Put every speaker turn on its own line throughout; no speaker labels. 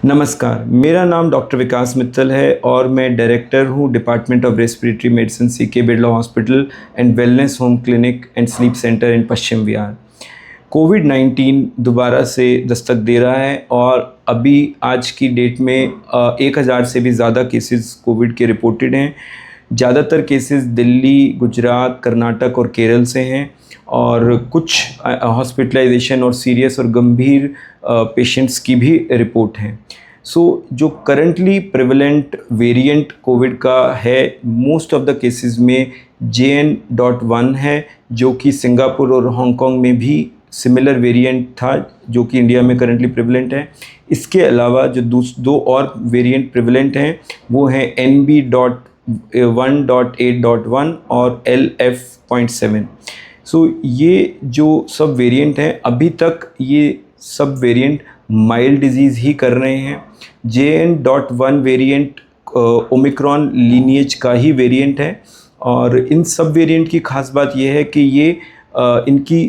नमस्कार, मेरा नाम डॉक्टर विकास मित्तल है और मैं डायरेक्टर हूँ department of respiratory medicine CK Birla hospital and wellness home clinic and sleep centre in Paschim Vihar. कोविड-19 दोबारा से दस्तक दे रहा है और अभी आज की डेट में 1000 से भी ज़्यादा केसेस कोविड के रिपोर्टेड हैं। ज़्यादातर केसेस दिल्ली, गुजरात, कर्नाटक और केरल से हैं और कुछ हॉस्पिटलाइजेशन और सीरियस और गंभीर पेशेंट्स की भी रिपोर्ट हैं। जो करंटली प्रेवलेंट वेरिएंट कोविड का है, मोस्ट ऑफ द केसेस में JN.1 है, जो कि सिंगापुर और हांगकांग में भी सिमिलर वेरिएंट था, जो कि इंडिया में करंटली प्रेवलेंट है। इसके अलावा जो दो और वेरिएंट प्रेवलेंट हैं वो हैं NB.1.8.1 और LF.7। ये जो सब वेरिएंट हैं, अभी तक ये सब वेरिएंट माइल्ड डिजीज़ ही कर रहे हैं। JN.1 वेरिएंट ओमिक्रॉन लीनिएज का ही वेरिएंट है और इन सब वेरिएंट की खास बात यह है कि ये इनकी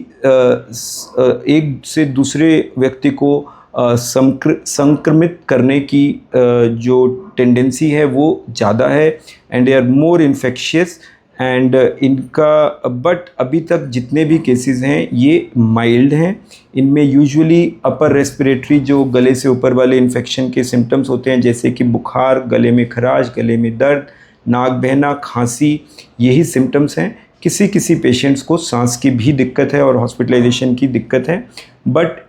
एक से दूसरे व्यक्ति को संक्रमित करने की जो टेंडेंसी है वो ज़्यादा है and they are more infectious and इनका बट अभी तक जितने भी केसेस हैं ये माइल्ड हैं। इनमें यूजुअली अपर रेस्पिरेटरी जो गले से ऊपर वाले इन्फेक्शन के सिम्टम्स होते हैं, जैसे कि बुखार, गले में खराश, गले में दर्द, नाक बहना, खांसी, यही सिम्टम्स हैं। किसी पेशेंट्स को सांस की भी दिक्कत है और हॉस्पिटलाइजेशन की दिक्कत है। बट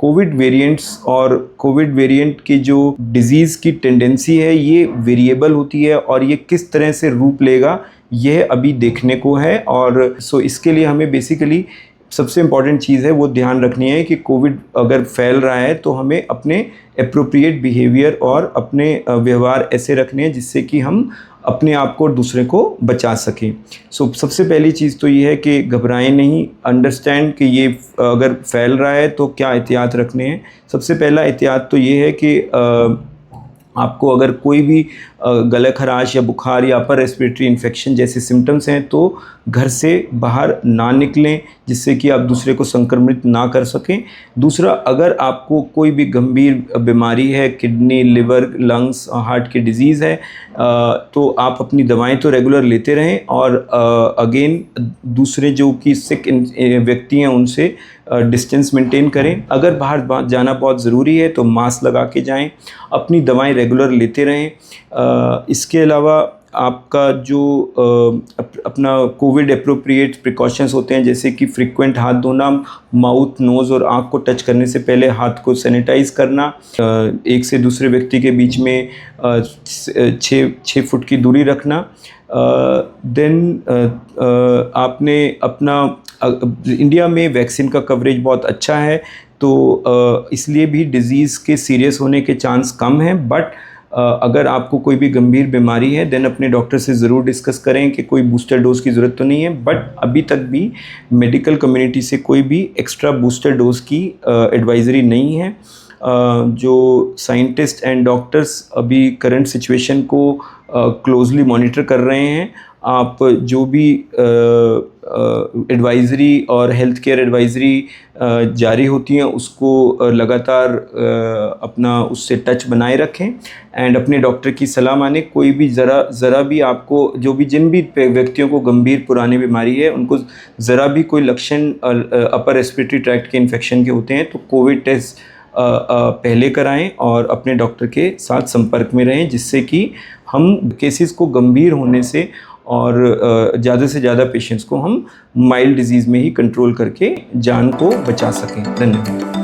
कोविड वेरिएंट्स और कोविड वेरिएंट की जो डिज़ीज़ की टेंडेंसी है ये वेरिएबल होती है और ये किस तरह से रूप लेगा यह अभी देखने को है। और इसके लिए हमें बेसिकली सबसे इम्पॉर्टेंट चीज़ है वो ध्यान रखनी है कि कोविड अगर फैल रहा है तो हमें अपने एप्रोप्रिएट बिहेवियर और अपने व्यवहार ऐसे रखने हैं जिससे कि हम अपने आप को और दूसरे को बचा सकें। सबसे पहली चीज़ तो ये है कि घबराएं नहीं, अंडरस्टैंड कि ये अगर फैल रहा है तो क्या एहतियात रखने हैं। सबसे पहला एहतियात तो ये है कि आपको अगर कोई भी गला खराश या बुखार या अपर रेस्पिरेटरी इन्फेक्शन जैसे सिम्टम्स हैं तो घर से बाहर ना निकलें, जिससे कि आप दूसरे को संक्रमित ना कर सकें। दूसरा, अगर आपको कोई भी गंभीर बीमारी है, किडनी, लिवर, लंग्स, हार्ट की डिजीज़ है, तो आप अपनी दवाएं तो रेगुलर लेते रहें और अगेन दूसरे जो कि सिक व्यक्ति हैं उनसे डिस्टेंस मेंटेन करें। अगर बाहर जाना बहुत ज़रूरी है तो मास्क लगा के जाएं, अपनी दवाएं रेगुलर लेते रहें। इसके अलावा आपका जो अपना कोविड एप्रोप्रिएट प्रिकॉशंस होते हैं, जैसे कि फ्रीक्वेंट हाथ धोना, माउथ, नोज़ और आँख को टच करने से पहले हाथ को सैनिटाइज करना, एक से दूसरे व्यक्ति के बीच में 6 फुट की दूरी रखना। आपने अपना इंडिया में वैक्सीन का कवरेज बहुत अच्छा है तो इसलिए भी डिज़ीज़ के सीरियस होने के चांस कम हैं। बट अगर आपको कोई भी गंभीर बीमारी है देन अपने डॉक्टर से ज़रूर डिस्कस करें कि कोई बूस्टर डोज़ की ज़रूरत तो नहीं है। बट अभी तक भी मेडिकल कम्युनिटी से कोई भी एक्स्ट्रा बूस्टर डोज़ की एडवाइज़री नहीं है। जो साइंटिस्ट एंड डॉक्टर्स अभी करंट सिचुएशन को क्लोजली मॉनिटर कर रहे हैं। आप जो भी एडवाइज़री और हेल्थ केयर एडवाइज़री जारी होती हैं उसको लगातार अपना उससे टच बनाए रखें एंड अपने डॉक्टर की सलाह माने। कोई भी ज़रा भी आपको जिन भी व्यक्तियों को गंभीर पुरानी बीमारी है उनको ज़रा भी कोई लक्षण अपर रेस्पिरेटरी ट्रैक्ट के इन्फेक्शन के होते हैं तो कोविड टेस्ट पहले कराएं और अपने डॉक्टर के साथ संपर्क में रहें, जिससे कि हम केसेस को गंभीर होने से और ज़्यादा से ज़्यादा पेशेंट्स को हम माइल्ड डिजीज़ में ही कंट्रोल करके जान को बचा सकें। धन्यवाद।